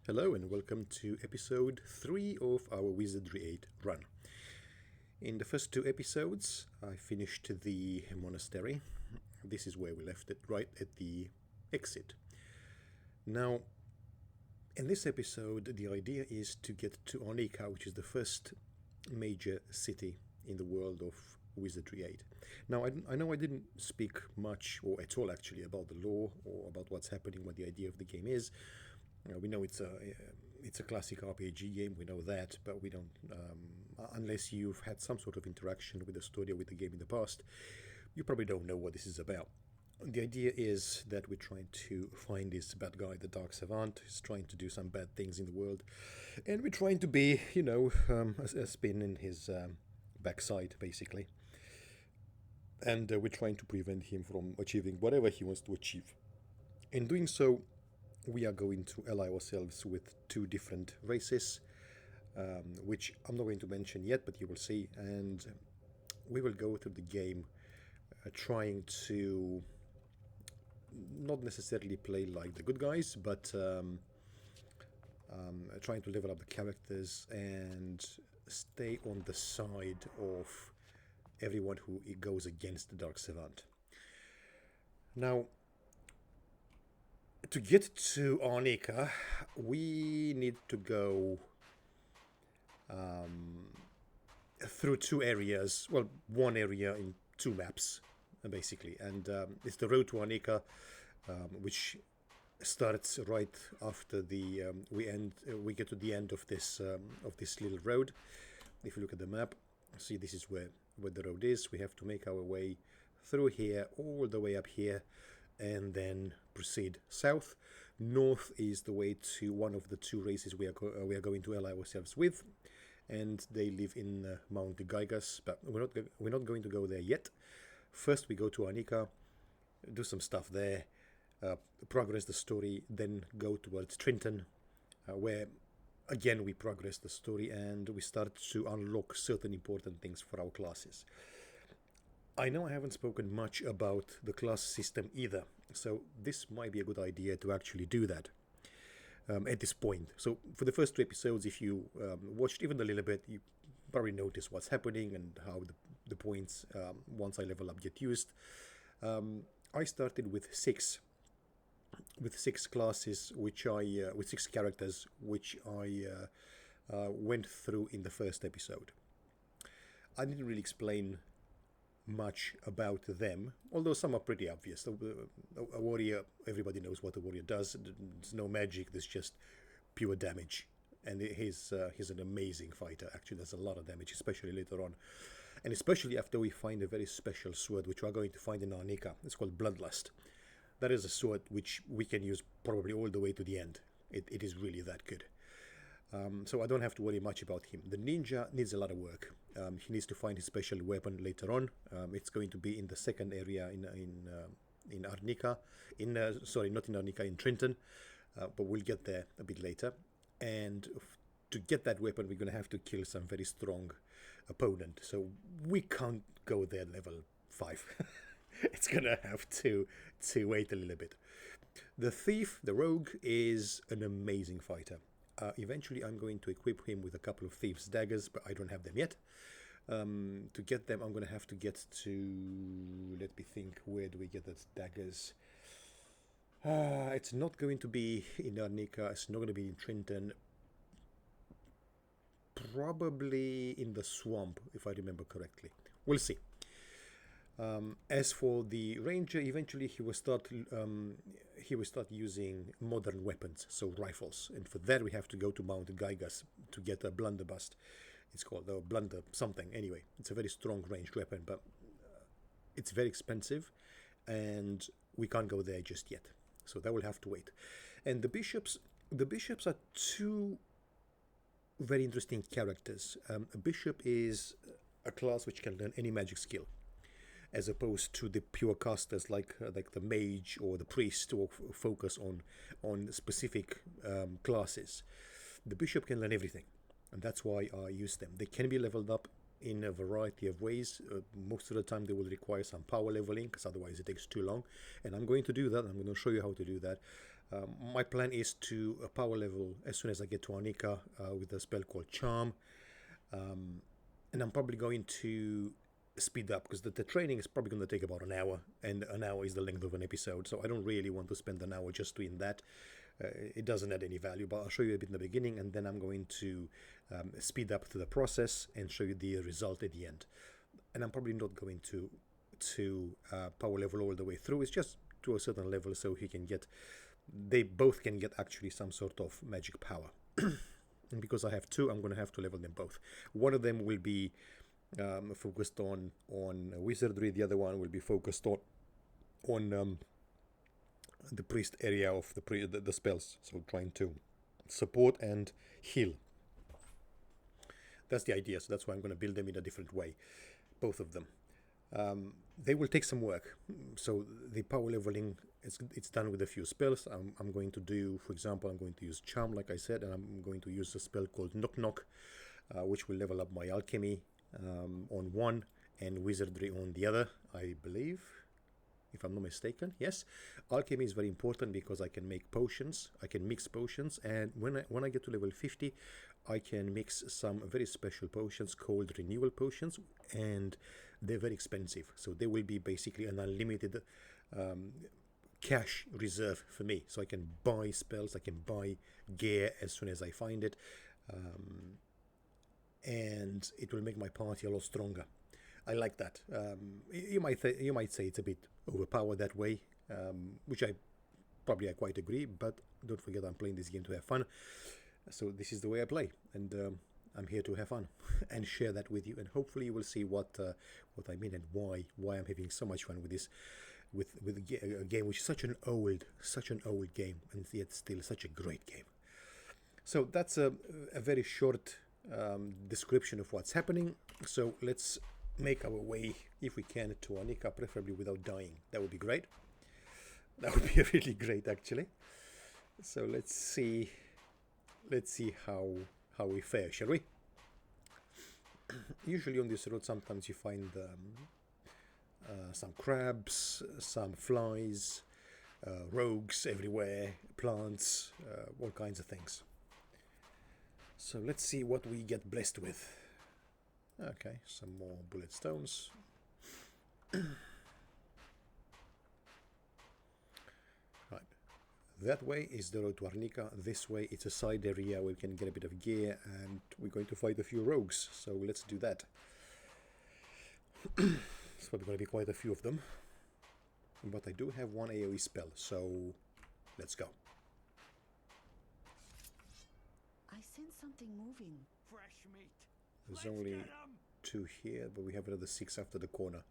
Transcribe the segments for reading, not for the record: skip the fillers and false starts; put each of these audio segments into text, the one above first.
Hello and welcome to episode 3 of our Wizardry 8 run. In the first two episodes, I finished the monastery. This is where we left it, right at the exit. Now, in this episode, the idea is to get to Arnika, which is the first major city in the world of Wizardry 8. Now, I know I didn't speak much, or at all actually, about the lore or about what's happening, what the idea of the game is. We know it's a classic RPG game. We know that, but we don't. Unless you've had some sort of interaction with the story or with the game in the past, you probably don't know what this is about. The idea is that we're trying to find this bad guy, the Dark Savant, who's trying to do some bad things in the world, and we're trying to be, a spin in his backside, basically. And we're trying to prevent him from achieving whatever he wants to achieve. In doing so, we are going to ally ourselves with two different races, which I'm not going to mention yet, but you will see. And we will go through the game trying to not necessarily play like the good guys, but trying to level up the characters and stay on the side of everyone who goes against the Dark Savant. Now, to get to Arnika, we need to go through two areas. Well, one area in two maps, basically, and it's the road to Arnika, which starts right after the we get to the end of this little road. If you look at the map, see this is where the road is. We have to make our way through here, all the way up here, and then proceed south. North is the way to one of the two races we are going to ally ourselves with, and they live in Mount Gygas, but we're not going to go there yet. First, we go to Arnika, do some stuff there, progress the story, then go towards Trenton, where again we progress the story and we start to unlock certain important things for our classes. I know I haven't spoken much about the class system either, so this might be a good idea to actually do that at this point. So for the first two episodes, if you watched even a little bit, you probably notice what's happening and how the points, once I level up, get used. I started with six classes, with six characters, which I went through in the first episode. I didn't really explain much about them, although some are pretty obvious. A warrior, everybody knows what a warrior does. There's no magic, there's just pure damage. And he's an amazing fighter, actually. There's a lot of damage, especially later on. And especially after we find a very special sword, which we are going to find in Arnika. It's called Bloodlust. That is a sword which we can use probably all the way to the end. It is really that good. So I don't have to worry much about him. The ninja needs a lot of work. He needs to find his special weapon later on. It's going to be in the second area in Arnika. Sorry, not in Arnika, in Trenton. But we'll get there a bit later. And to get that weapon, we're going to have to kill some very strong opponent. So we can't go there level 5. It's going to have to wait a little bit. The thief, the rogue, is an amazing fighter. Eventually, I'm going to equip him with a couple of Thieves' daggers, but I don't have them yet. To get them, I'm going to have to get to... Let me think, where do we get those daggers? It's not going to be in Arnika, it's not going to be in Trenton. Probably in the swamp, if I remember correctly. We'll see. As for the ranger, eventually he will start using modern weapons, so rifles, and for that we have to go to Mount Gygas to get a blunderbuss. It's called a blunder something. Anyway, it's a very strong ranged weapon, but it's very expensive, and we can't go there just yet. So that will have to wait. And the bishops are two very interesting characters. A bishop is a class which can learn any magic skill, as opposed to the pure casters like the mage or the priest, or focus on specific classes. The bishop can learn everything, and that's why I use them. They can be leveled up in a variety of ways. Most of the time they will require some power leveling, because otherwise it takes too long, and I'm going to do that. I'm going to show you how to do that. My plan is to power level as soon as I get to Arnika with a spell called Charm. And I'm probably going to speed up because the training is probably going to take about an hour, and an hour is the length of an episode, so I don't really want to spend an hour just doing that. It doesn't add any value, but I'll show you a bit in the beginning, and then I'm going to speed up to the process and show you the result at the end. And I'm probably not going to power level all the way through. It's just to a certain level so they both can get actually some sort of magic power. And because I have two, I'm going to have to level them both. One of them will be focused on wizardry. The other one will be focused on the priest area of the spells. So trying to support and heal. That's the idea. So that's why I'm going to build them in a different way, both of them. They will take some work. So the power leveling, it's done with a few spells. I'm going to do, for example, I'm going to use Charm, like I said, and I'm going to use a spell called Knock Knock, which will level up my alchemy on one and wizardry on the other, I believe, if I'm not mistaken. Yes, alchemy is very important because I can make potions, I can mix potions, and when I get to level 50, I can mix some very special potions called renewal potions, and they're very expensive, so they will be basically an unlimited cash reserve for me, so I can buy spells, I can buy gear as soon as I find it, and it will make my party a lot stronger. I like that. You might say it's a bit overpowered that way, which I quite agree, but don't forget I'm playing this game to have fun, so this is the way I play, and I'm here to have fun and share that with you, and hopefully you will see what I mean and why I'm having so much fun with this, with a game which is such an old game, and yet still such a great game. So that's a very short description of what's happening. So let's make our way, if we can, to Arnika, preferably without dying. That would be great. That would be really great, actually. So let's see how we fare, shall we? Usually on this road, sometimes you find some crabs, some flies, rogues everywhere, plants, all kinds of things. So let's see what we get blessed with. Okay, some more bullet stones. Right, that way is the road to Arnika. This way it's a side area where we can get a bit of gear, and we're going to fight a few rogues, so let's do that. It's probably going to be quite a few of them, but I do have one AoE spell, so let's go. I sense something moving. Fresh meat. There's only 2 here, but we have another 6 after the corner.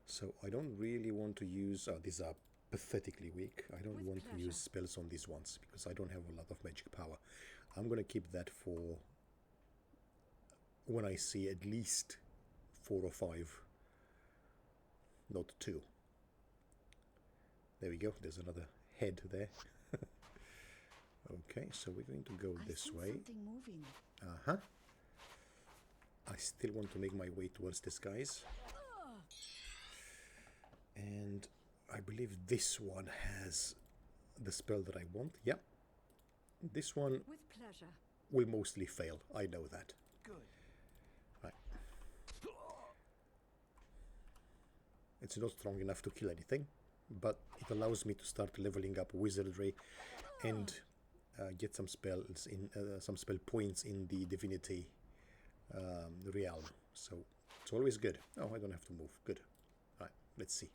So I don't really want to use... these are pathetically weak. I don't want to use spells on these ones because I don't have a lot of magic power. I'm going to keep that for when I see at least 4 or 5. Not 2. There we go. There's another head there. Okay, so we're going to go this way. Uh-huh. I still want to make my way towards this, guys. And I believe this one has the spell that I want. Yep. This one With pleasure. will mostly fail. I know that. Good. Right. It's not strong enough to kill anything, but it allows me to start leveling up wizardry and get some spells in some spell points in the divinity realm. So it's always good. Oh, I don't have to move. Good. All right, let's see.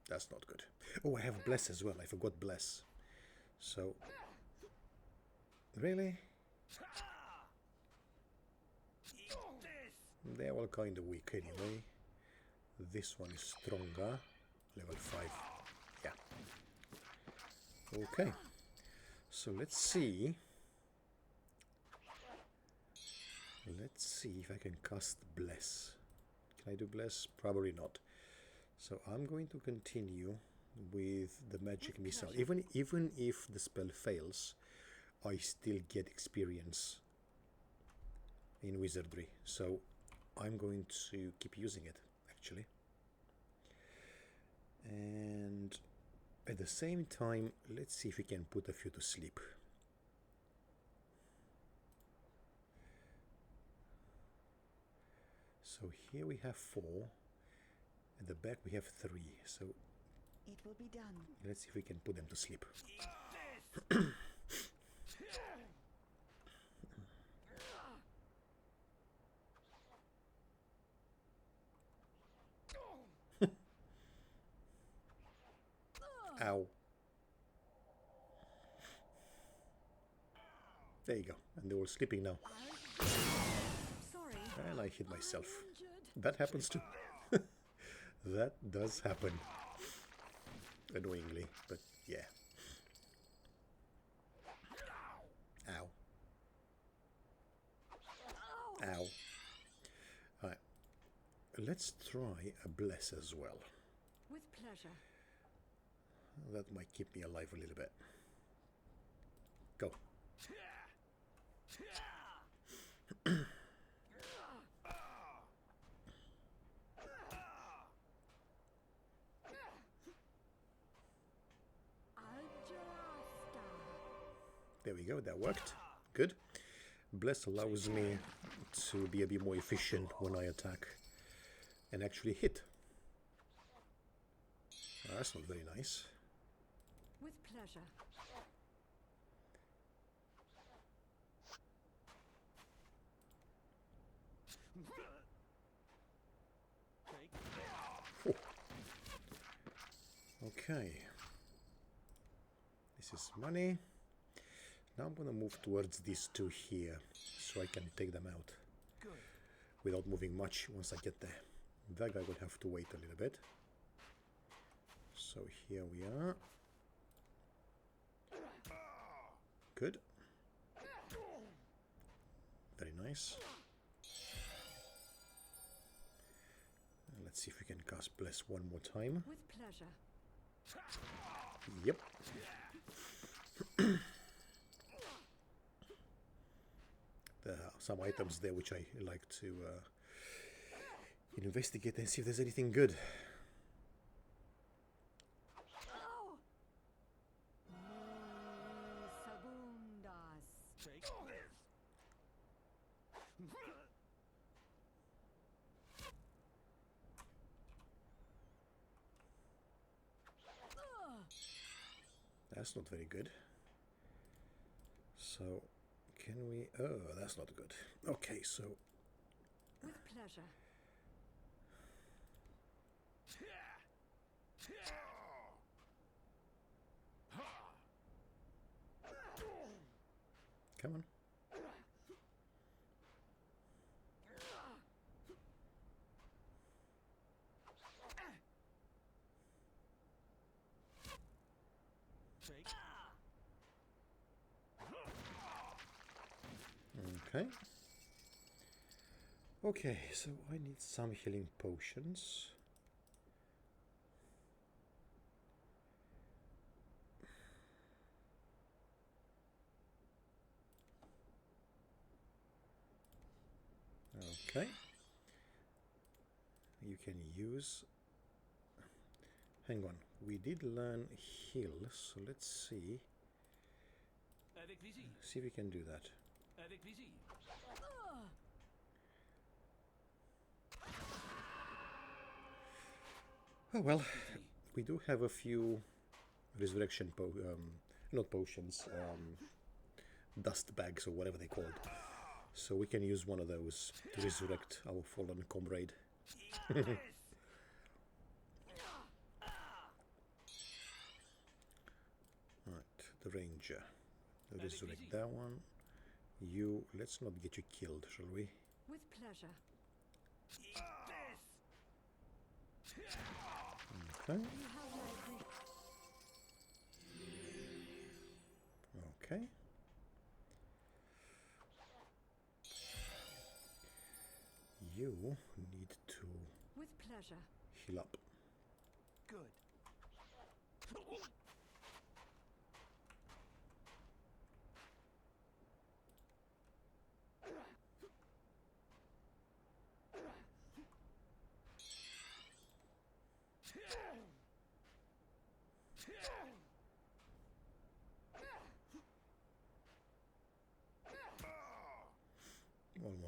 That's not good. Oh, I have bless as well. I forgot bless. So really, they're all kind of weak anyway. This one is stronger. Level 5. Yeah. Okay. So let's see. Let's see if I can cast bless. Can I do bless? Probably not. So I'm going to continue with the magic missile. Even if the spell fails, I still get experience in wizardry. So I'm going to keep using it, actually. And at the same time, let's see if we can put a few to sleep. So here we have 4. At the back we have 3. So It will be done. let's see if we can put them to sleep. Ow. There you go. And they're all sleeping now. Sorry. And I hit myself. I'm injured. That happens too. That does happen. Annoyingly, but yeah. Ow. Ow. Alright. Let's try a bless as well. With pleasure. That might keep me alive a little bit. Go. There we go, that worked. Good. Bless allows me to be a bit more efficient when I attack and actually hit. Oh, that's not very nice. With pleasure. Oh. Okay. This is money. Now I'm gonna move towards these 2 here, so I can take them out without moving much once I get there. That guy will have to wait a little bit. So here we are. Good. Very nice. And let's see if we can cast Bless one more time. With pleasure. Yep. There are some items there which I like to investigate and see if there's anything good. That's not very good. So, can we... Oh, that's not good. Okay, so... With pleasure. Come on. Okay. Okay, so I need some healing potions. Okay. You can use... Hang on, we did learn heal, so let's see. See if we can do that. Oh well, we do have a few resurrection not potions, dust bags or whatever they're called. So we can use one of those to resurrect our fallen comrade. Right, the ranger. Resurrect that one. You, let's not get you killed, shall we? With pleasure. Okay. You have my Okay. You need to With pleasure. heal up. Good.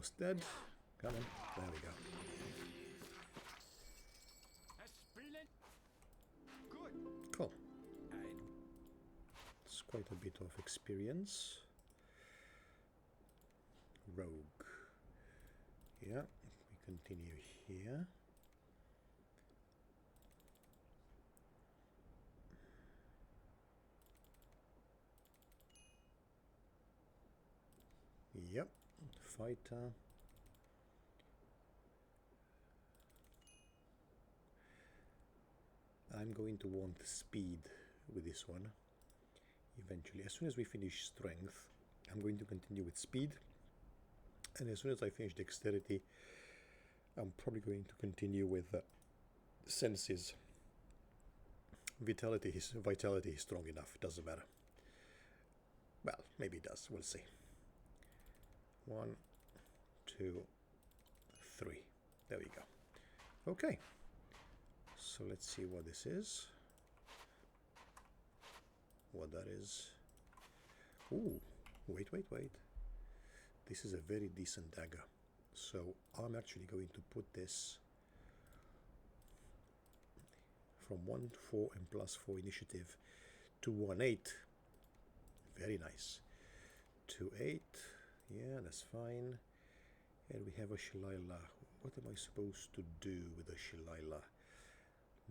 almost dead. Come on. There we go. Cool. It's quite a bit of experience. Rogue. Yeah, we continue here. Yep, fighter. I'm going to want speed with this one eventually. As soon as we finish strength, I'm going to continue with speed. And as soon as I finish dexterity, I'm probably going to continue with senses. Vitality is strong enough, doesn't matter. Well, maybe it does, we'll see. 1, 2, 3. There we go. Okay. So let's see what this is. What that is. Ooh, wait. This is a very decent dagger. So I'm actually going to put this from 1-4 and +4 initiative to 1-8. Very nice. 2-8. Yeah, that's fine. And we have a Shillelagh. What am I supposed to do with a Shillelagh?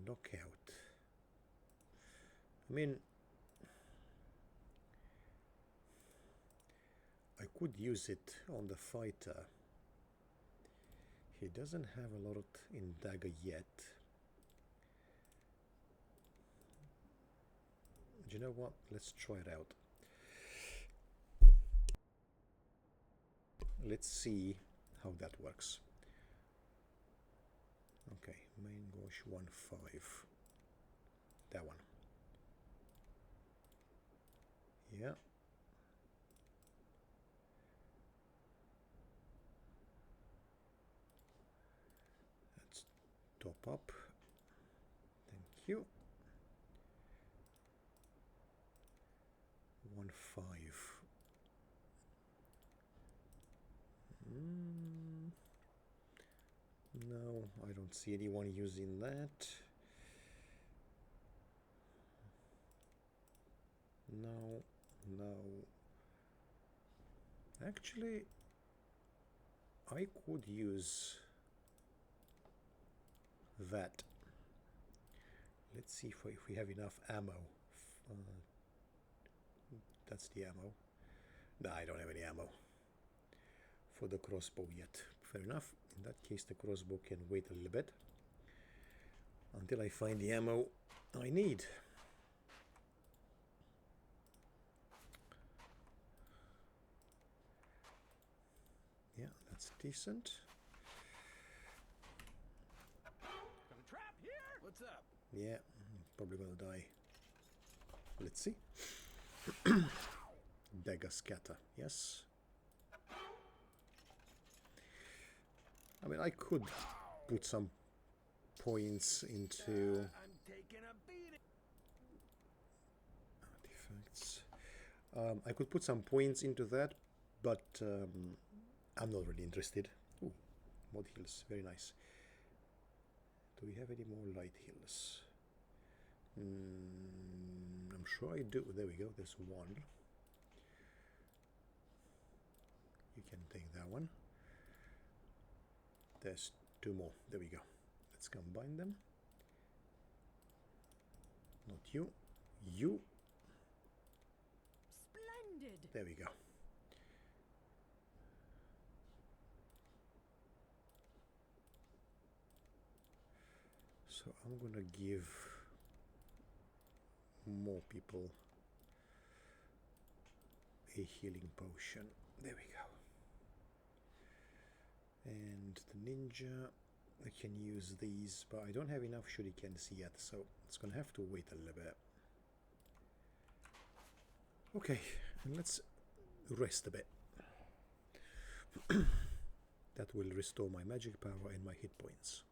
Knockout. I mean, I could use it on the fighter. He doesn't have a lot in dagger yet. Do you know what? Let's try it out. Let's see how that works. Okay, main gauche 1-5. That one. Yeah. Let's top up. Thank you. 1-5. No, I don't see anyone using that. No. Actually, I could use that. Let's see if we have enough ammo. That's the ammo. No, I don't have any ammo for the crossbow yet. Fair enough. In that case, the crossbow can wait a little bit until I find the ammo I need. Yeah, that's decent. Got a trap here? What's up? Yeah, probably gonna die. Let's see. Dagger scatter, yes. I mean, I could put some points into I'm taking a beating. artifacts. I could put some points into that, but I'm not really interested. Ooh, mod heals, very nice. Do we have any more light heals? I'm sure I do. There we go. There's one. You can take that one. There's 2 more. There we go. Let's combine them. Not you. You. Splendid. There we go. So I'm gonna give more people a healing potion. There we go. And the ninja, I can use these, but I don't have enough shurikens yet, so it's gonna have to wait a little bit. Okay, and let's rest a bit. That will restore my magic power and my hit points.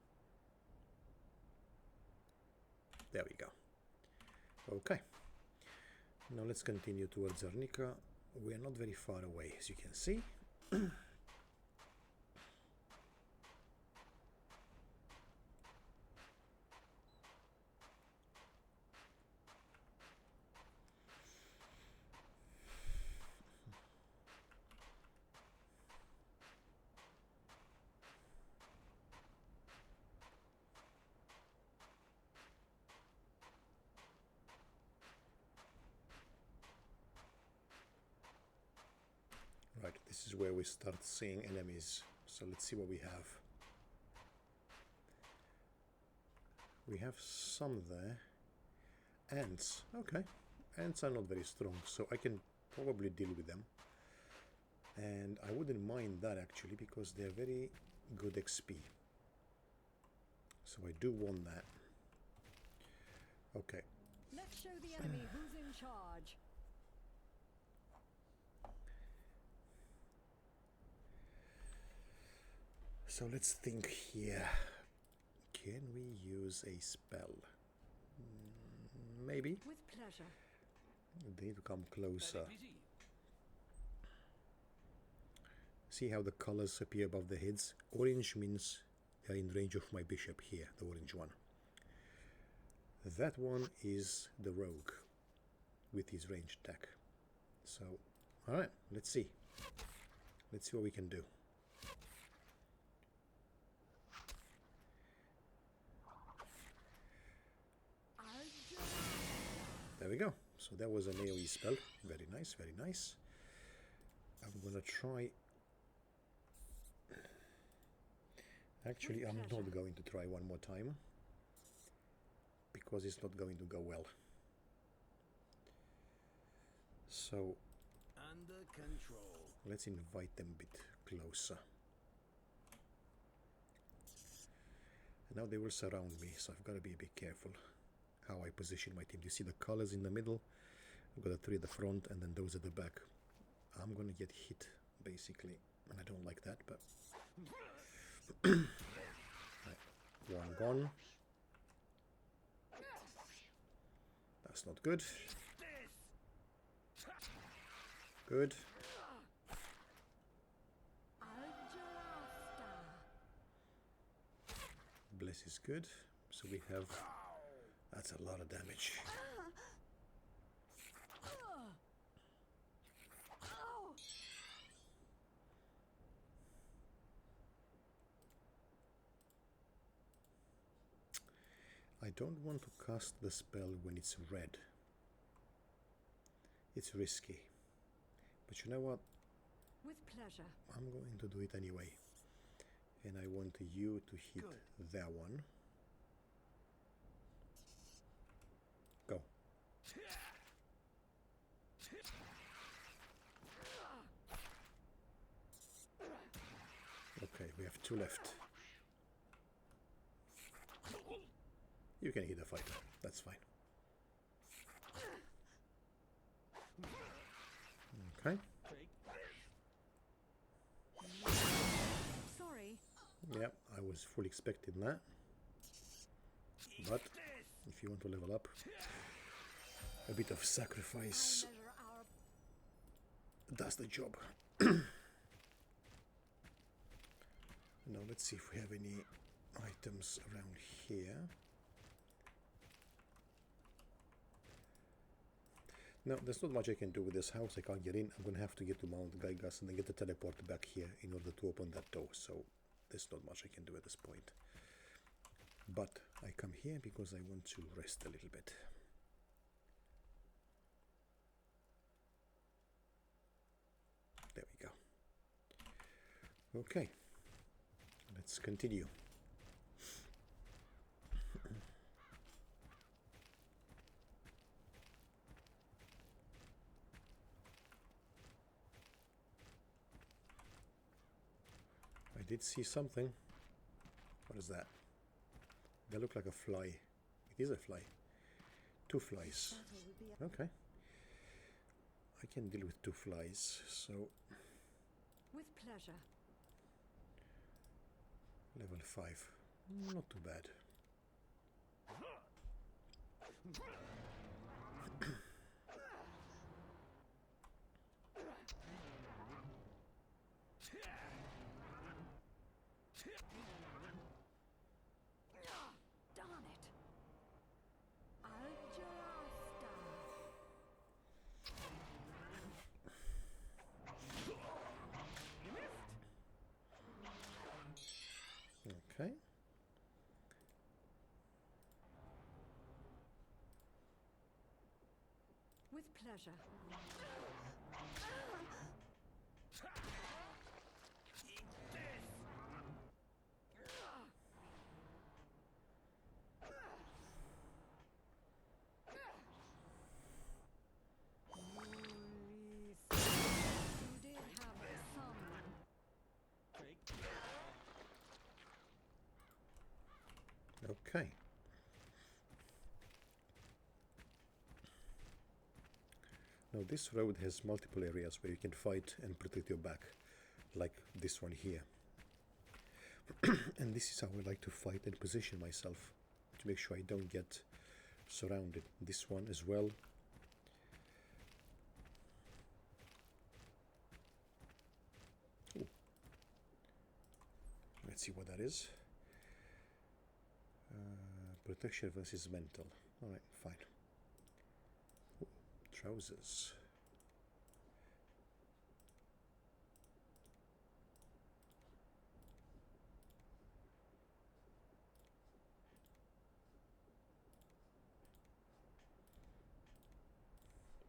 There we go. Okay. Now let's continue towards Arnika. We are not very far away, as you can see. This is where we start seeing enemies. So let's see what we have. We have some there. Ants. Okay. Ants are not very strong, so I can probably deal with them. And I wouldn't mind that actually, because they're very good XP. So I do want that. Okay. Let's show the enemy who's in charge. So let's think here. Can we use a spell? Maybe. With pleasure. They need to come closer. RPG. See how the colors appear above the heads? Orange means they're in range of my bishop here, the orange one. That one is the rogue with his ranged attack. So, alright, let's see. Let's see what we can do. There we go. So that was an AoE spell. Very nice, very nice. I'm gonna try... Actually, I'm not going to try one more time, because it's not going to go well. So Under control. let's invite them a bit closer. And now they will surround me, so I've got to be a bit careful how I position my team. You see the colors in the middle? I've got the three at the front and then those at the back. I'm gonna get hit basically, and I don't like that, but right. One gone. That's not good. Good. Bliss is good. So we have... That's a lot of damage. I don't want to cast the spell when it's red. It's risky. But you know what? With pleasure. I'm going to do it anyway. And I want you to hit that one. Go. Okay, we have two left. You can hit a fighter, that's fine. Okay. Sorry. Yep, I was fully expecting that. But if you want to level up, a bit of sacrifice does the job. Now let's see if we have any items around here. No, there's not much I can do with this house. I can't get in. I'm going to have to get to Mount Gaigas and then get the teleport back here in order to open that door. So there's not much I can do at this point. But I come here because I want to rest a little bit. There we go. Okay. Let's continue. I did see something. What is that? They look like a fly. It is a fly. Two flies. Okay. I can deal with two flies, so... With pleasure. Level 5. Not too bad. Darn it. Okay. With pleasure. Okay. Now this road has multiple areas where you can fight and protect your back, like this one here. And this is how I like to fight and position myself to make sure I don't get surrounded. This one as well. Ooh. Let's see what that is. Protection versus mental. Alright, fine. Ooh, trousers.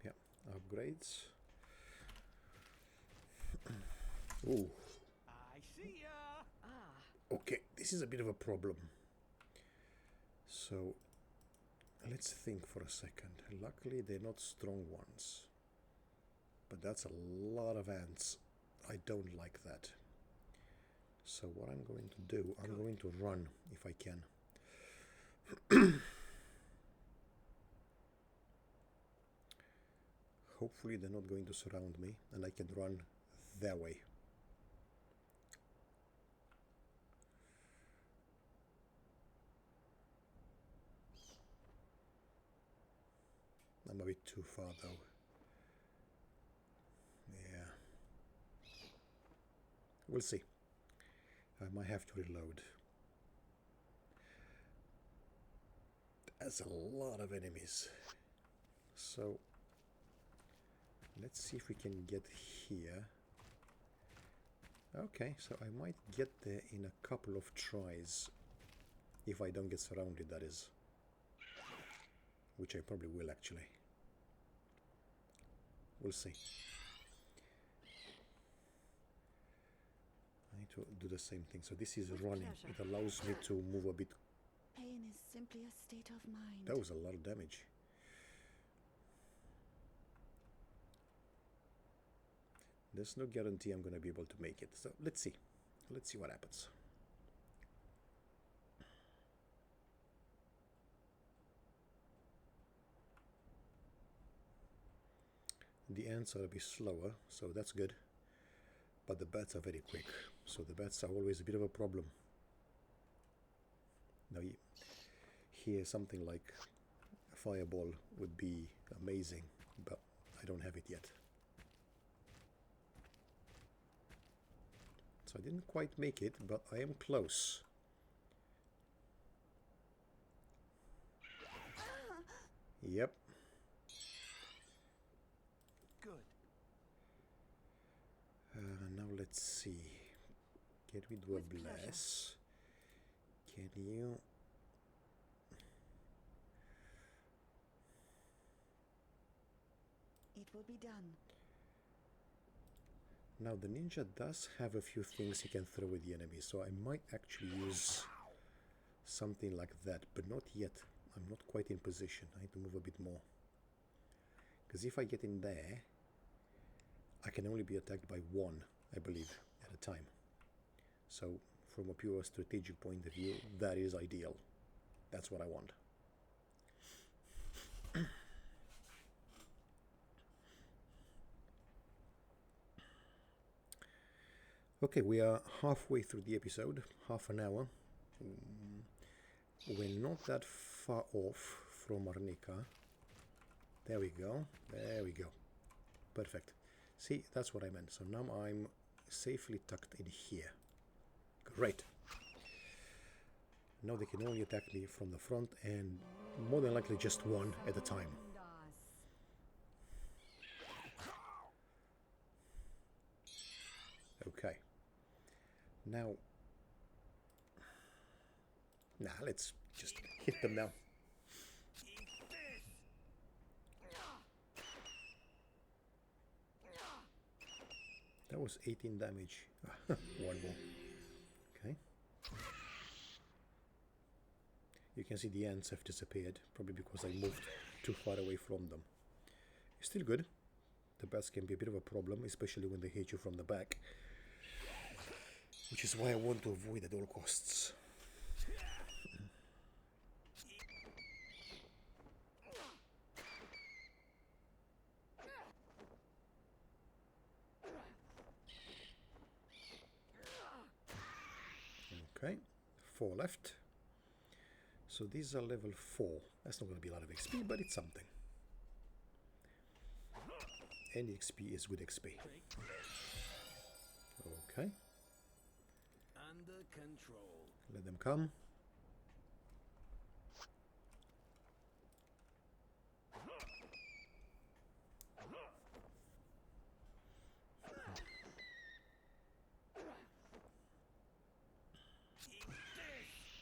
Yeah, upgrades. Ooh. I see ya. Okay, this is a bit of a problem. So, let's think for a second. Luckily, they're not strong ones. But that's a lot of ants. I don't like that. So what I'm going to do, I'm going to run if I can. Hopefully they're not going to surround me and I can run their way. I'm a bit too far though. Yeah. We'll see. I might have to reload. That's a lot of enemies. So let's see if we can get here. Okay, so I might get there in a couple of tries. If I don't get surrounded, that is. Which I probably will actually. We'll see. I need to do the same thing. So this is running. It allows me to move a bit. Pain is simply a state of mind. That was a lot of damage. There's no guarantee I'm going to be able to make it. So let's see. Let's see what happens. The ants are a bit slower, so that's good. But the bats are very quick, so the bats are always a bit of a problem. Now here something like a fireball would be amazing, but I don't have it yet. So I didn't quite make it, but I am close. Yep. Good. Now let's see. Can we do a bless? Can you? It will be done. Now the ninja does have a few things he can throw at the enemy, so I might actually use something like that, but not yet. I'm not quite in position. I need to move a bit more. Because if I get in there, I can only be attacked by one, I believe, at a time. So from a pure strategic point of view, that is ideal. That's what I want. Okay, we are halfway through the episode, half an hour. We're not that far off from Arnika. There we go, there we go. Perfect. See, that's what I meant. So now I'm safely tucked in here. Great. Now they can only attack me from the front and more than likely just one at a time. Okay. Now, let's just hit them now. That was 18 damage. One more. Okay. You can see the ants have disappeared, probably because I moved too far away from them. It's still good. The bats can be a bit of a problem, especially when they hit you from the back. Which is why I want to avoid at all costs. 4 left. So these are level 4. That's not going to be a lot of XP, but it's something. Any XP is good XP. Okay. Under control. Let them come.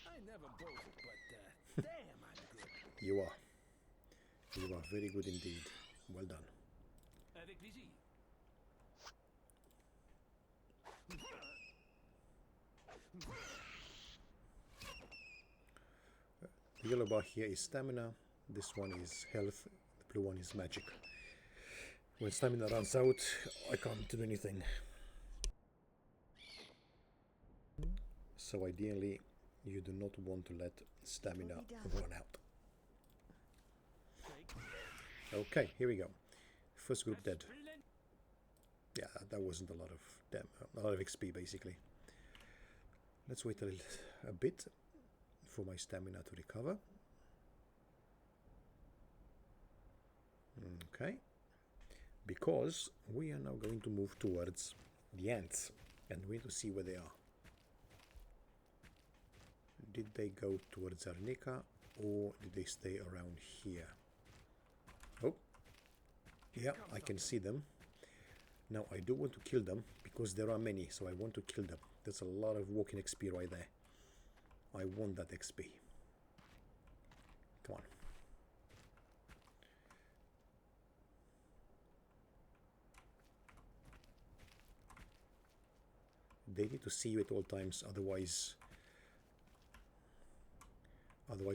I never boasted, but damn, I'm good. You are. You are very good indeed. Well done. Avec plaisir. The yellow bar here is stamina. This one is health. The blue one is magic. When stamina runs out, I can't do anything. So ideally, you do not want to let stamina run out. Okay, here we go. First group dead. Yeah, that wasn't a lot of XP basically. Let's wait a bit for my stamina to recover. Okay, because we are now going to move towards the ants and we need to see where they are. Did they go towards Arnika or did they stay around here? Oh, yeah, I can see them. Now I do want to kill them because there are many, so I want to kill them. There's a lot of walking XP right there. I want that XP. Come on. They need to see you at all times, otherwise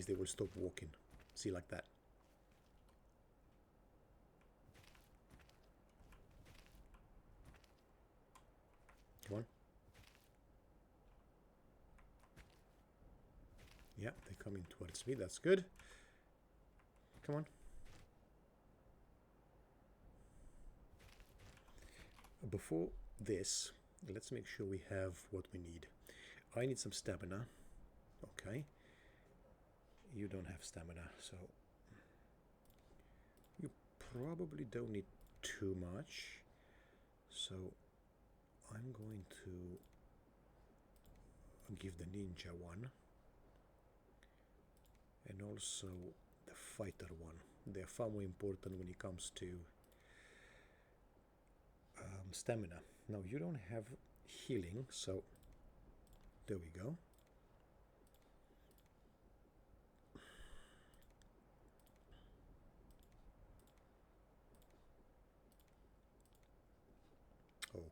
they will stop walking. See, like that. Come on. Yeah, they're coming towards me. That's good. Come on. Before this, let's make sure we have what we need. I need some stamina. Okay. You don't have stamina, so you probably don't need too much. So I'm going to give the ninja one and also the fighter one. They're far more important when it comes to stamina. Now you don't have healing, so there we go.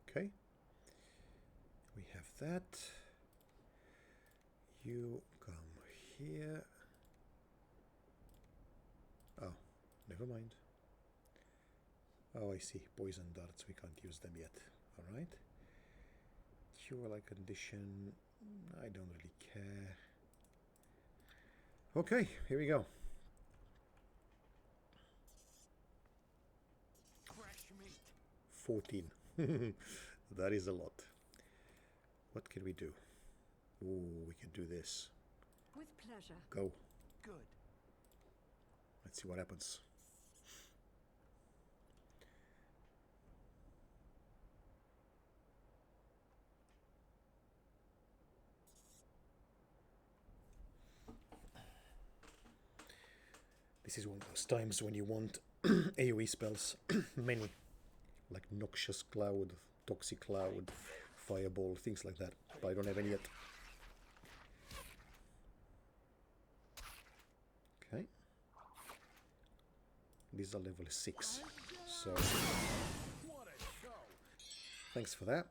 Okay, we have that. You come here. Oh, never mind. Oh, I see. Poison darts. We can't use them yet. All right. Cure-like condition. I don't really care. Okay, here we go. Fresh meat. 14. That is a lot. What can we do? Ooh, we can do this. With pleasure. Go. Good. Let's see what happens. This is one of those times when you want AoE spells, many, like Noxious Cloud, Toxic Cloud, Fireball, things like that, but I don't have any yet. Okay. These are level 6, so What a show. thanks for that.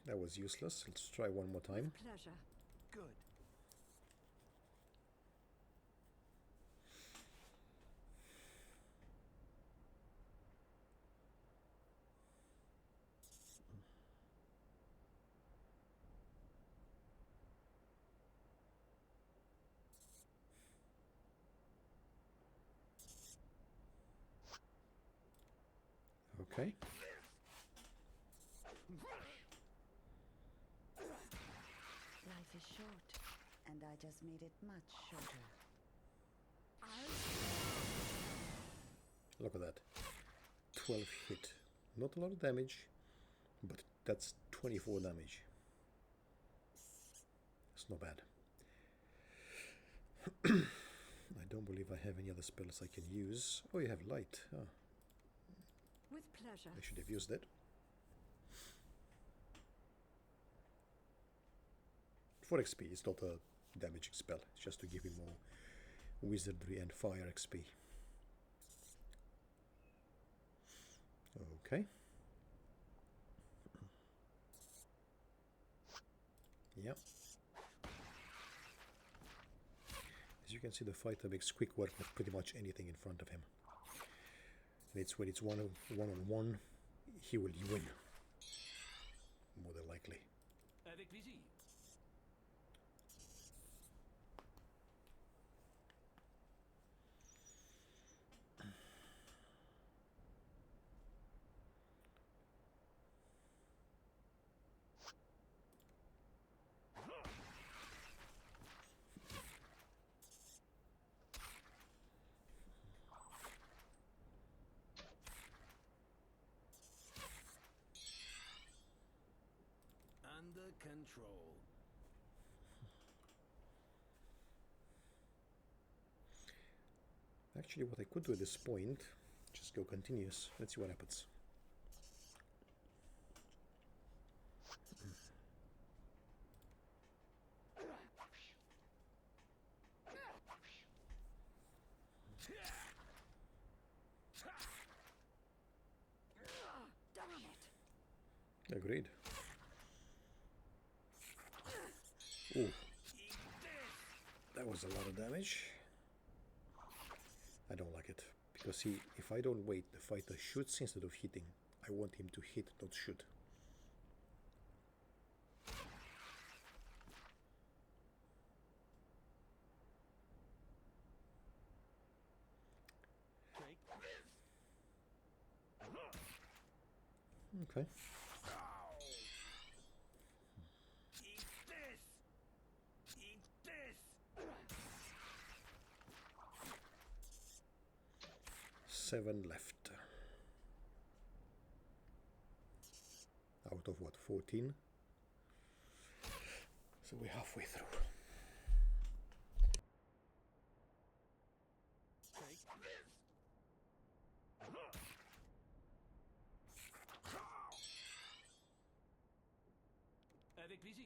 That was useless. Let's try one more time. With pleasure. Good. Okay. Life is short. And I just made it much shorter. Look at that. 12 hit. Not a lot of damage, but that's 24 damage. It's not bad. I don't believe I have any other spells I can use. Oh, you have light. Ah, With pleasure. I should have used it. For XP, it's not a damaging spell. It's just to give him more Wizardry and Fire XP. Okay. Yep. As you can see, the fighter makes quick work of pretty much anything in front of him. And it's when it's one on one, he will win. More than likely. Avec plaisir. Under control. Actually, what I could do at this point, just go continuous. Let's see what happens. Darn it. Agreed. Ooh. That was a lot of damage. I don't like it. Because he, if I don't wait, the fighter shoots instead of hitting. I want him to hit, not shoot. Okay. Eat this! Eat this! 7 left. Out of what, 14? So we're halfway through. Take this! Avec plaisir.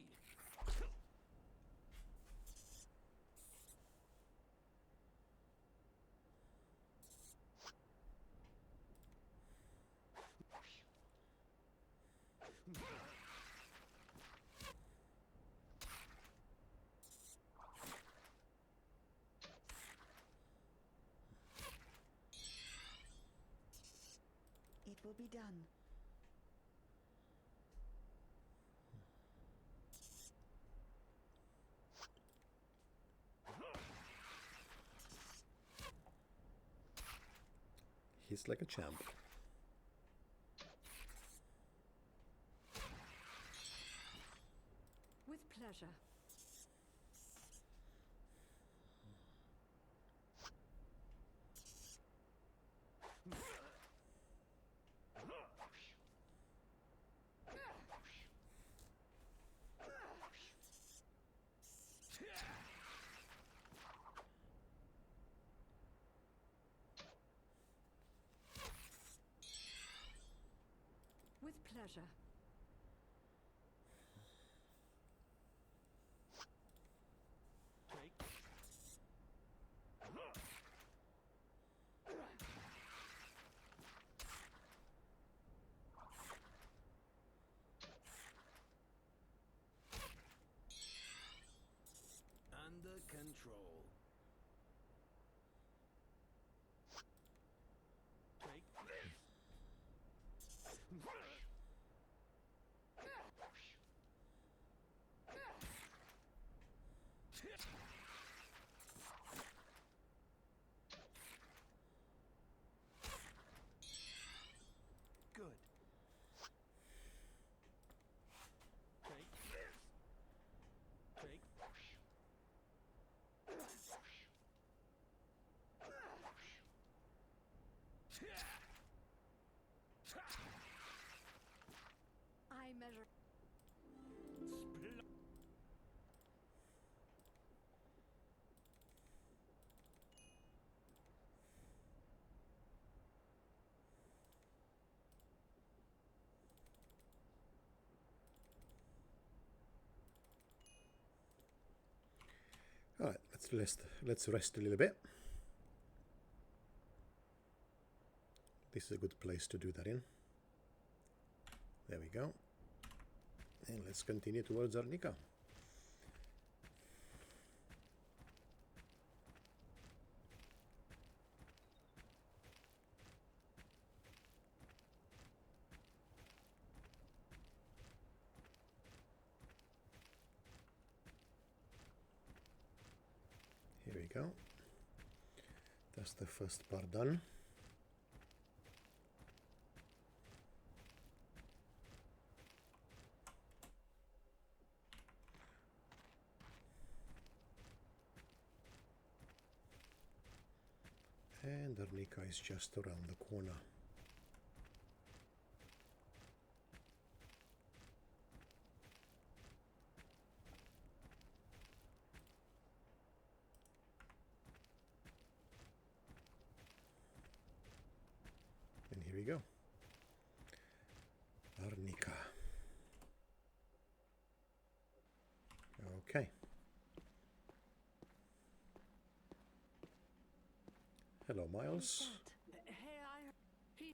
It will be done. He's like a champ. With pleasure. With pleasure. Take. Under control. Take this. Good. Take this. Take. Let's rest a little bit. This is a good place to do that in. There we go. And let's continue towards Arnika. Here we go. That's the first part done. And Arnika is just around the corner. And here we go. Arnika. Okay. Hello, Miles. Hey,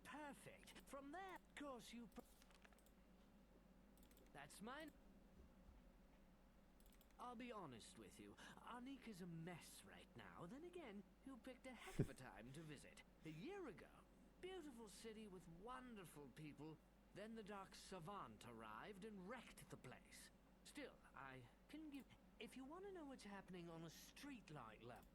perfect. From there, of course, that's mine. I'll be honest with you. Arnika's a mess right now. Then again, you picked a heck of a time to visit. A year ago, beautiful city with wonderful people. Then the Dark Savant arrived and wrecked the place. Still, I can give... If you want to know what's happening on a streetlight level,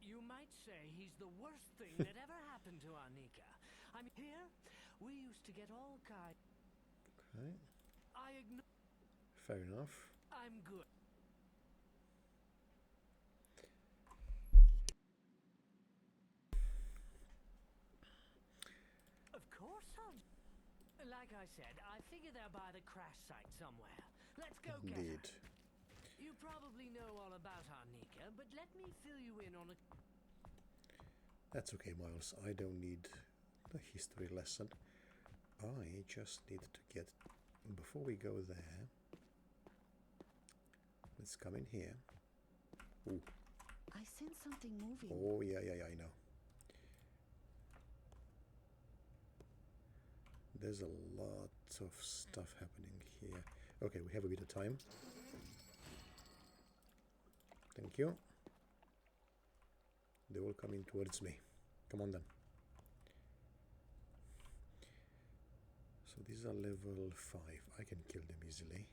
you might say he's the worst thing that ever happened to Arnika. I'm here. We used to get all kinds. Okay. I ignore. Fair enough. I'm good. Of course I'm... Like I said, I figure they're by the crash site somewhere. Let's go get her. Indeed. You probably know all about Arnika, but let me fill you in on a... That's okay, Miles. I don't need the history lesson. I just need to get... Before we go there... Let's come in here. Ooh. I sense something moving. Oh, yeah, I know. There's a lot of stuff happening here. Okay, we have a bit of time. Thank you. They will come in towards me. Come on then. So these are level 5. I can kill them easily.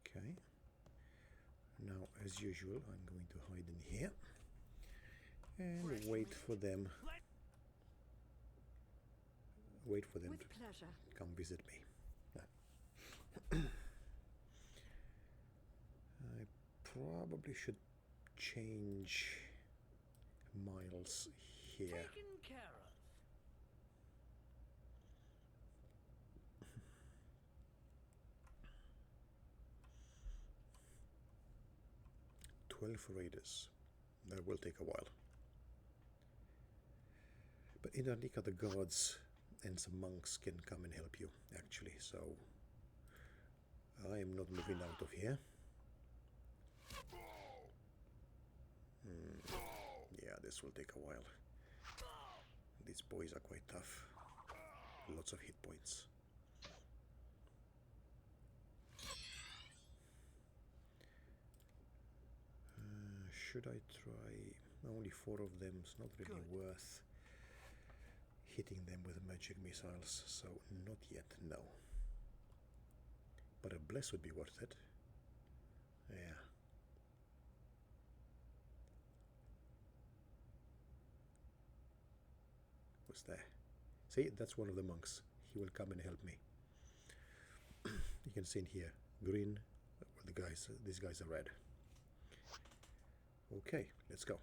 Okay. Now, as usual, I'm going to hide in here and wait for them. Wait for them With to pleasure. come visit me. I probably should change Miles here. Taken care of. 12 raiders. That will take a while. But in Arnika, the guards and some monks can come and help you, actually, so I am not moving out of here. Yeah, this will take a while. These boys are quite tough. Lots of hit points. Should I try? Only 4 of them. It's not really worth hitting them with magic missiles, so not yet, no. But a bless would be worth it. Yeah. What's there? See, that's one of the monks. He will come and help me. You can see in here, green. The guys, these guys are red. Okay, let's go.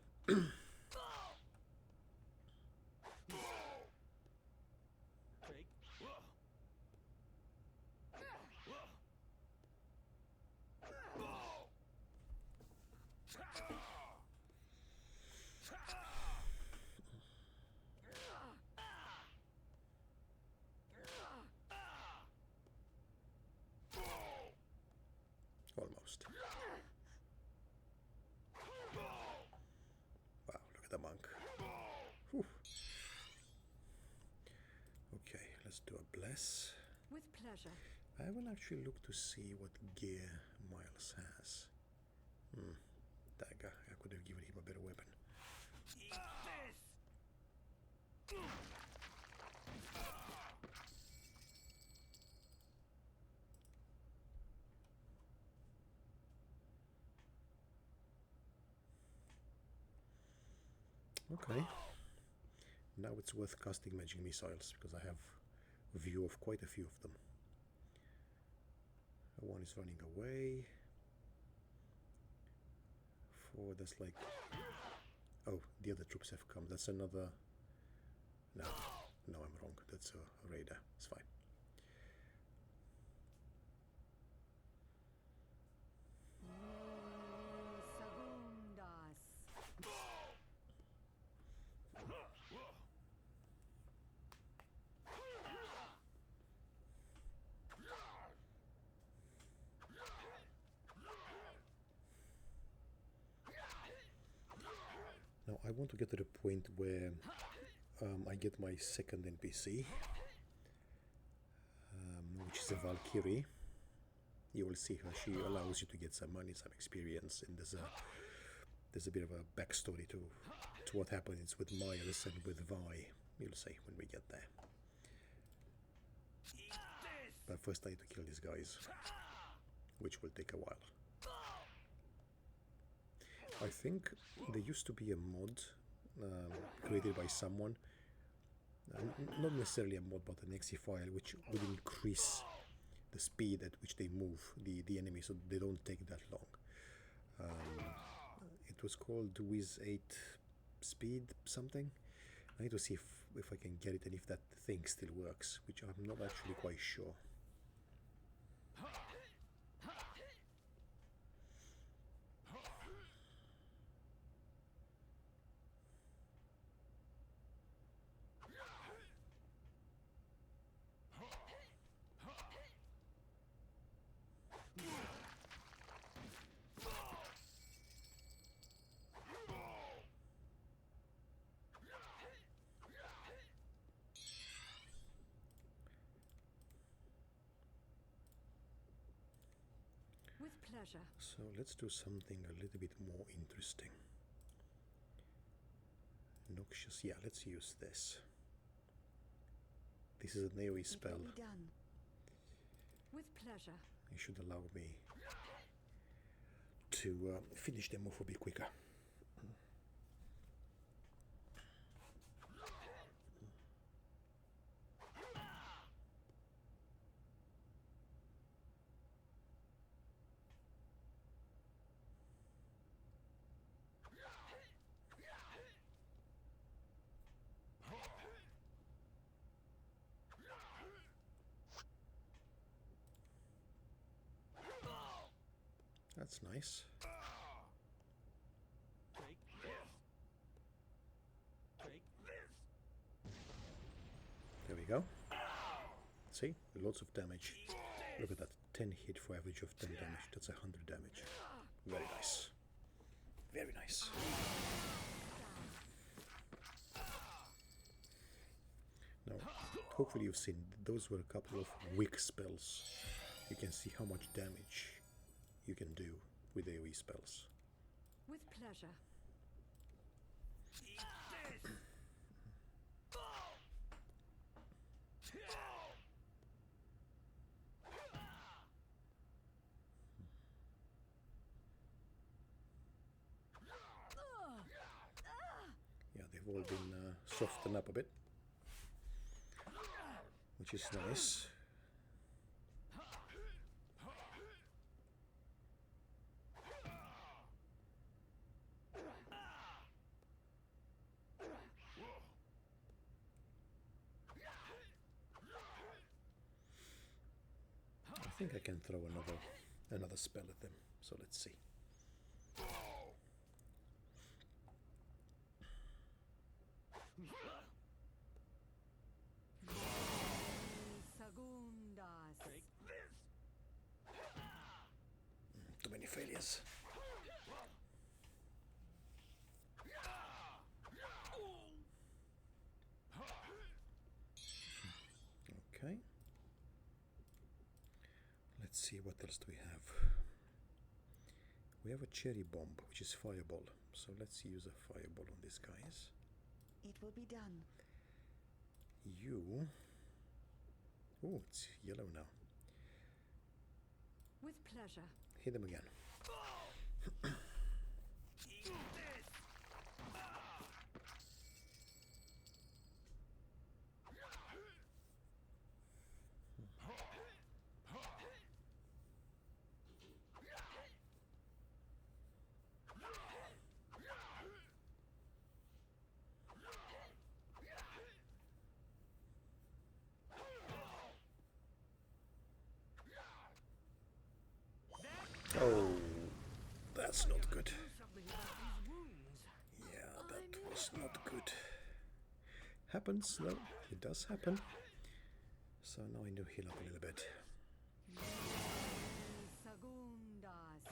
Whew. Okay, let's do a bless. With pleasure. I will actually look to see what gear Miles has. Dagger. I could have given him a better weapon. Eat this! Okay. Now it's worth casting magic missiles because I have a view of quite a few of them. One is running away. 4, that's like... Oh, the other troops have come. That's another... No, I'm wrong. That's a raider. It's fine. Segundas. Now I want to get to the point where I get my second NPC, which is a Valkyrie. You will see her. She allows you to get some money, some experience, and there's a bit of a backstory to what happens with Miles and with Vi. You'll see when we get there. But first I need to kill these guys, which will take a while. I think there used to be a mod created by someone, not necessarily a mod but an exe file, which would increase the speed at which they move the enemy so they don't take that long. It was called Wiz 8 speed something. I need to see if I can get it and if that thing still works, which I'm not actually quite sure. With pleasure. So let's do something a little bit more interesting. Noxious, yeah, let's use this. This is an AoE spell. It will be done. With pleasure. It should allow me to finish them off a bit quicker. That's nice. There we go. See? Lots of damage. Look at that. 10 hit for average of 10 damage. That's 100 damage. Very nice. Very nice. Now, hopefully you've seen those were a couple of weak spells. You can see how much damage you can do with AoE spells. With pleasure. Yeah, they've all been softened up a bit, which is nice. I think I can throw another spell at them, so let's see. Segundas. Too many failures. else do we have? We have a cherry bomb, which is fireball. So let's use a fireball on these guys. It will be done. You... Oh, it's yellow now. With pleasure. Hit them again. Oh, that's not good. Yeah, that was not good. Happens, no, it does happen. So now I need to heal up a little bit. Segundas.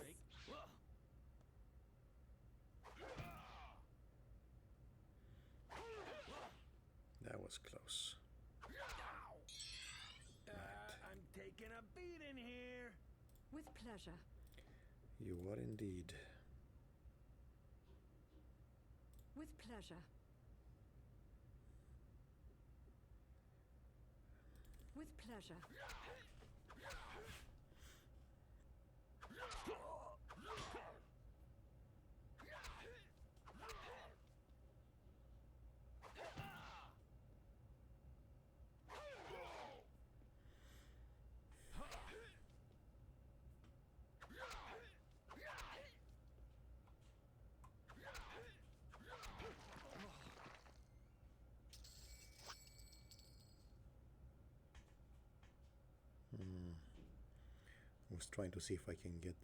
That was close. I'm taking a beating here. With pleasure. You are indeed. With pleasure. With pleasure. I was trying to see if I can get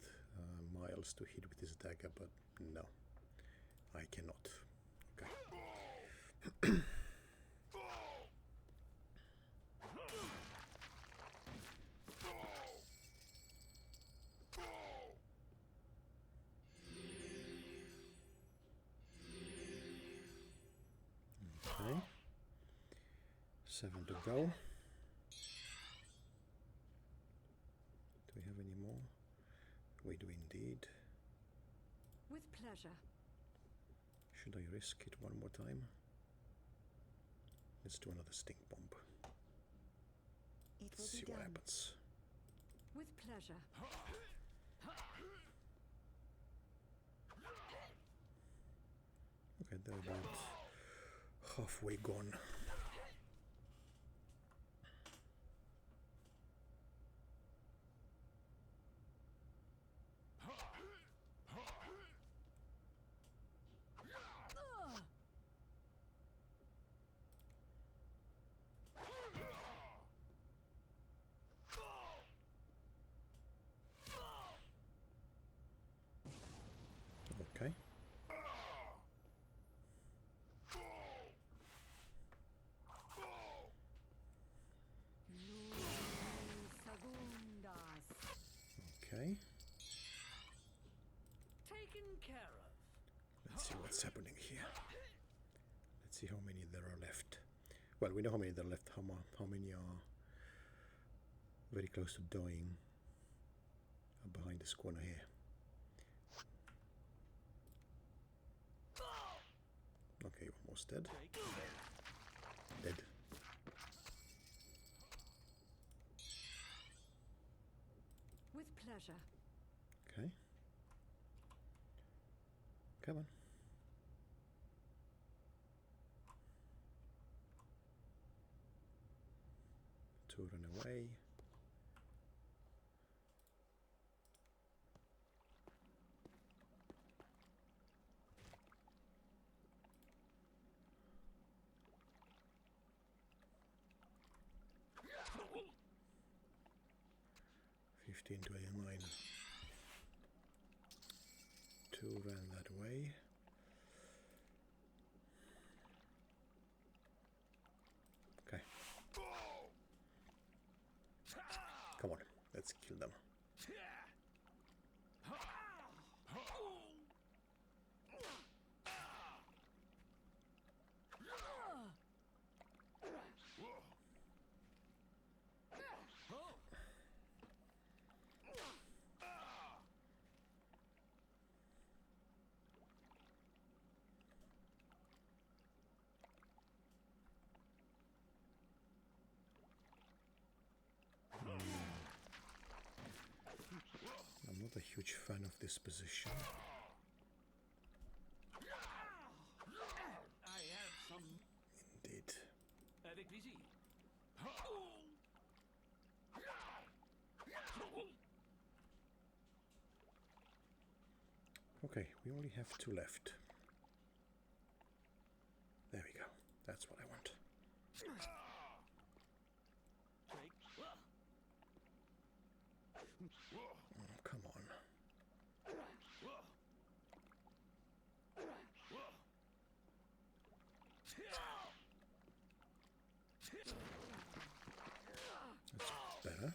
Miles to hit with his dagger, but no, I cannot. Okay. Okay. 7 to go. Do we have any more? We do indeed. With pleasure. Should I risk it one more time? Let's do another stink bomb. It will See be what done. happens. With pleasure. Okay, they're about halfway gone. Okay. Segundas. Okay. Taken care of. Let's see what's happening here. Let's see how many there are left. Well, we know how many there are left. How many are very close to dying behind this corner here. Okay, almost dead. Dead. With pleasure. Okay. Come on. Two run away. To 89. Two ran that way. Okay. Come on, let's kill them. huge fan of this position. I have some Indeed. avec plaisir. Okay, we only have 2 left. There we go. That's what I want. Oh, come on. That's better.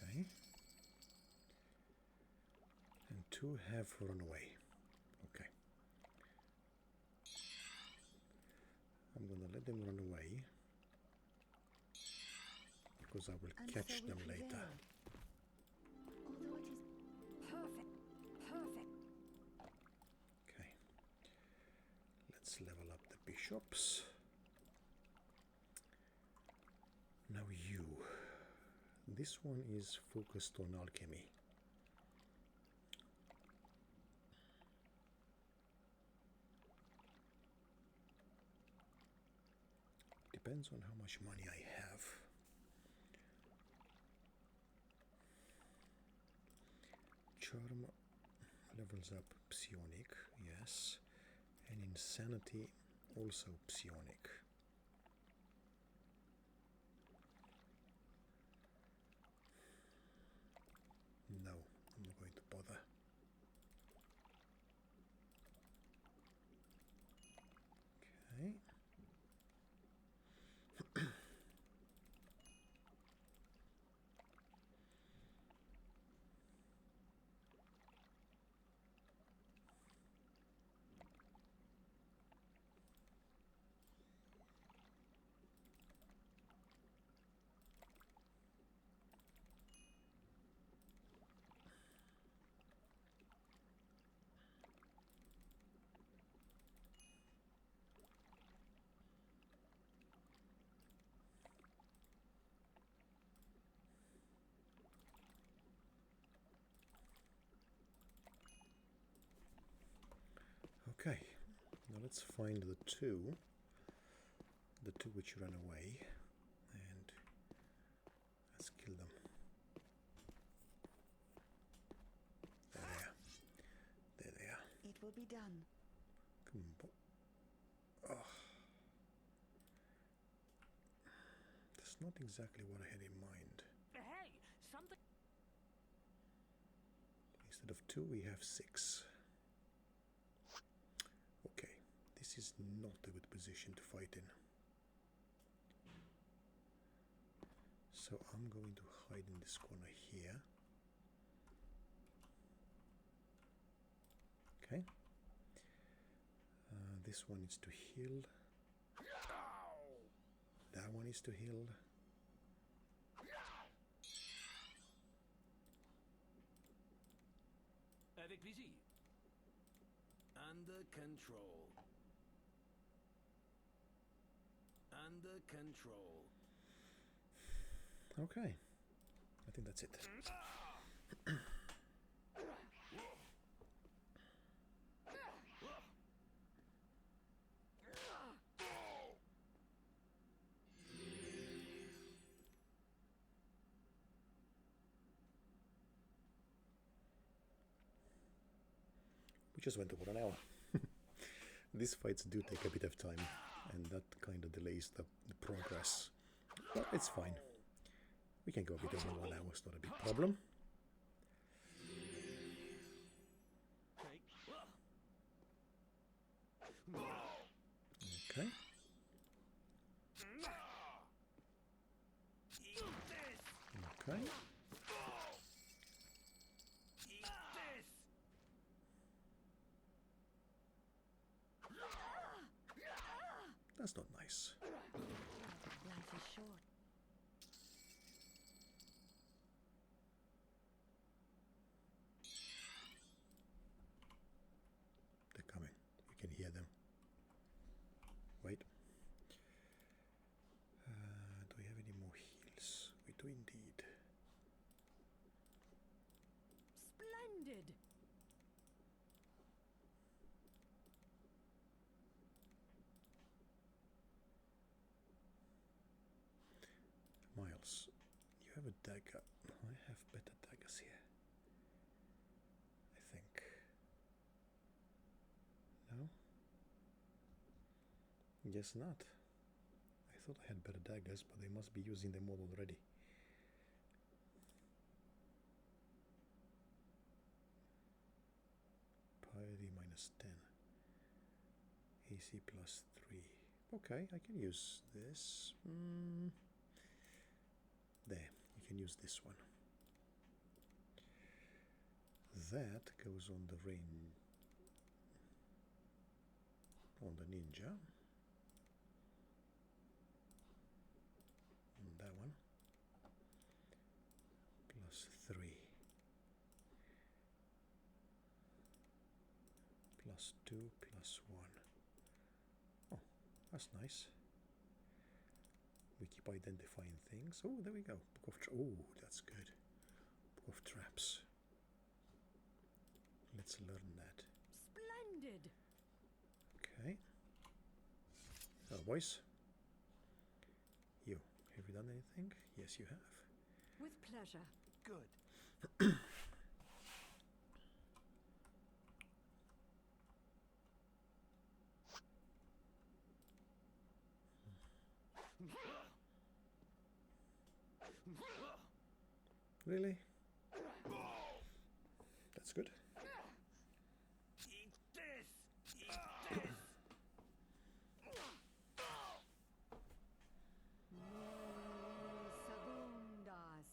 Okay. And 2 have run away. Okay. I'm gonna let them run away, because I will And catch so we them later. prevail. Although it is Perfect. Perfect. Okay. Let's level up the bishops. Now you. This one is focused on alchemy. Depends on how much money I have. Charm levels up psionic, yes. And insanity also psionic. No, I'm not going to bother. Okay. Okay, now let's find the two which ran away, and let's kill them. There they are. There they are. It will be done. Come on. Oh. That's not exactly what I had in mind. Hey, something. Instead of 2, we have 6. Okay, this is not a good position to fight in. So I'm going to hide in this corner here. Okay. This one is to heal. That one is to heal. Avec plaisir. Under control. Under control. Okay, I think that's it. We just went over an hour. These fights do take a bit of time, and that kind of delays the progress. But it's fine. We can go a bit over 1 hour, it's not a big problem. Okay. Okay. That's not nice. Life is short. They're coming. You can hear them. Wait. Do we have any more heals? We do indeed. else? You have a dagger. I have better daggers here. I think. No? Guess not. I thought I had better daggers, but they must be using them all already. Piety -10. AC +3. Okay, I can use this. There, you can use this one. That goes on the rain, on the ninja. And that one. +3. +2, +1. Oh, that's nice. We keep identifying things. Oh, there we go. Book of oh, that's good. Book of traps. Let's learn that. Splendid. Okay. Oh, boys. You, have you done anything? Yes, you have. With pleasure. Good. Really? That's good. Eat this! Eat this! Segundas.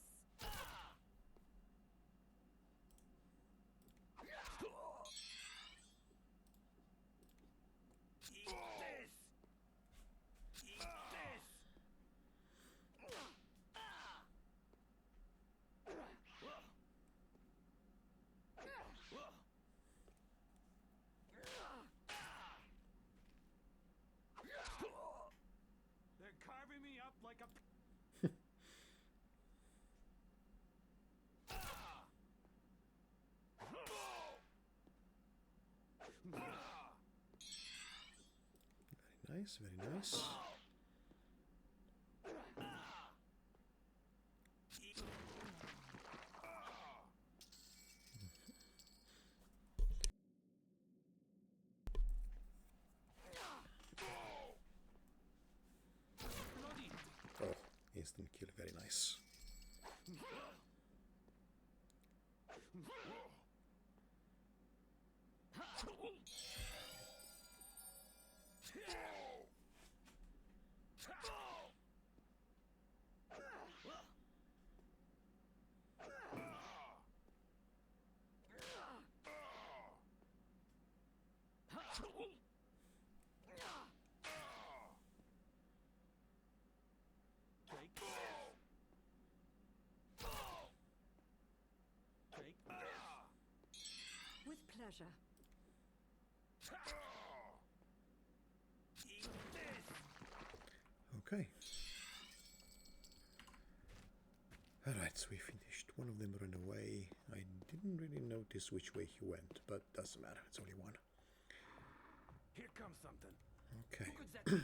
Eat this! Eat this! They're carving me up like a... Very nice, very nice. Oh, instant kill, very nice. Take this! Take this! With pleasure. Eat this! Okay. Alright, so we finished. One of them ran away. I didn't really notice which way he went, but doesn't matter, it's only one. Here comes something. Okay. Look exactly.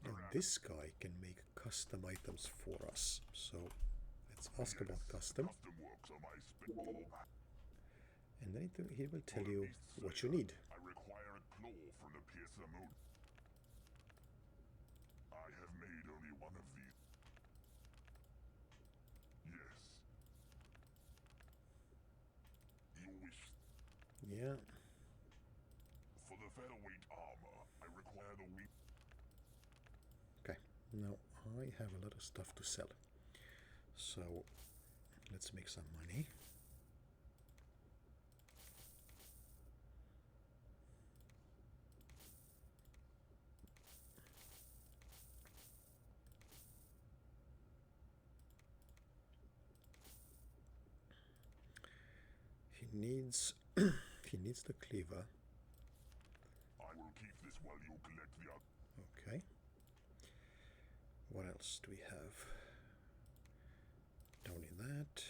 Now this guy can make custom items for us, so let's ask about custom. And then he will tell you what you need. I require a claw from the piercer moon. I have made only one of these. Yes. You wish Yeah. for the featherweight armor. I require the wing. Okay. Now I have a lot of stuff to sell. So let's make some money. He needs the cleaver. I will keep this while you collect the other. Okay. What else do we have? Don't need that.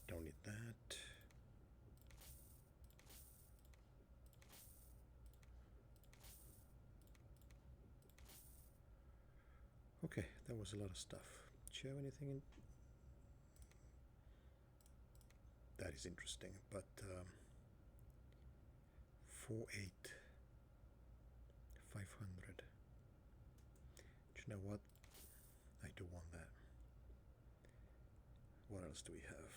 Don't need that. Okay, that was a lot of stuff. Do you have anything in? That is interesting, but 4,800. Do you know what? I do want that. What else do we have?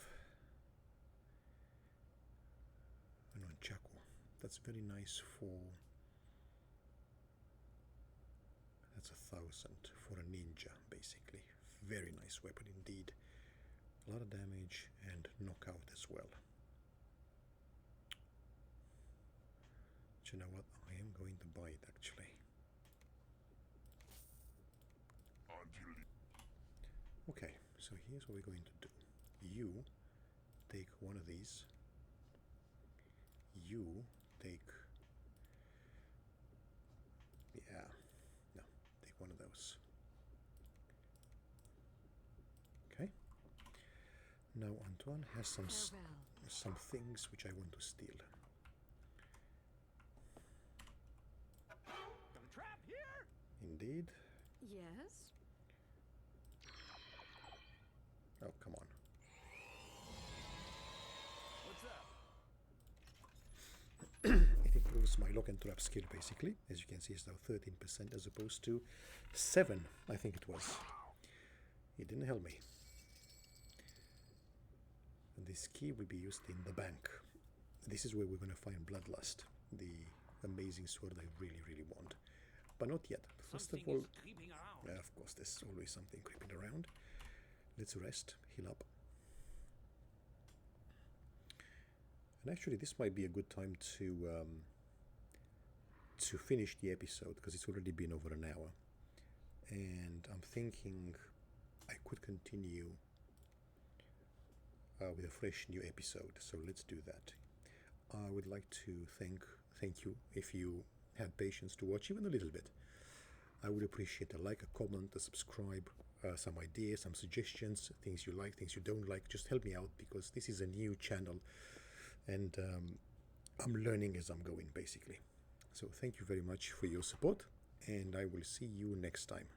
An Chaco. That's very nice for. That's 1,000 for a ninja, basically. Very nice weapon indeed. A lot of damage and knockout as well. Do you know what? I am going to buy it actually. Okay, so here's what we're going to do. You take one of these. You take. Yeah, no, take one of those. Okay. Now Antoine has some things which I want to steal. Got a trap here? Indeed. Yes? Oh, come on. What's up? It improves my lock and trap skill basically. As you can see, it's now 13% as opposed to 7, I think it was. It didn't help me. And this key will be used in the bank. This is where we're going to find Bloodlust, the amazing sword I really, really want. But not yet. First of all, Creeping around. of course, there's always something creeping around. Let's rest, heal up. And actually, this might be a good time to finish the episode because it's already been over an hour. And I'm thinking I could continue with a fresh new episode. So let's do that. I would like to thank you if you had patience to watch even a little bit. I would appreciate a like, a comment, a subscribe, some ideas, some suggestions, things you like, things you don't like. Just help me out because this is a new channel and I'm learning as I'm going basically. So thank you very much for your support and I will see you next time.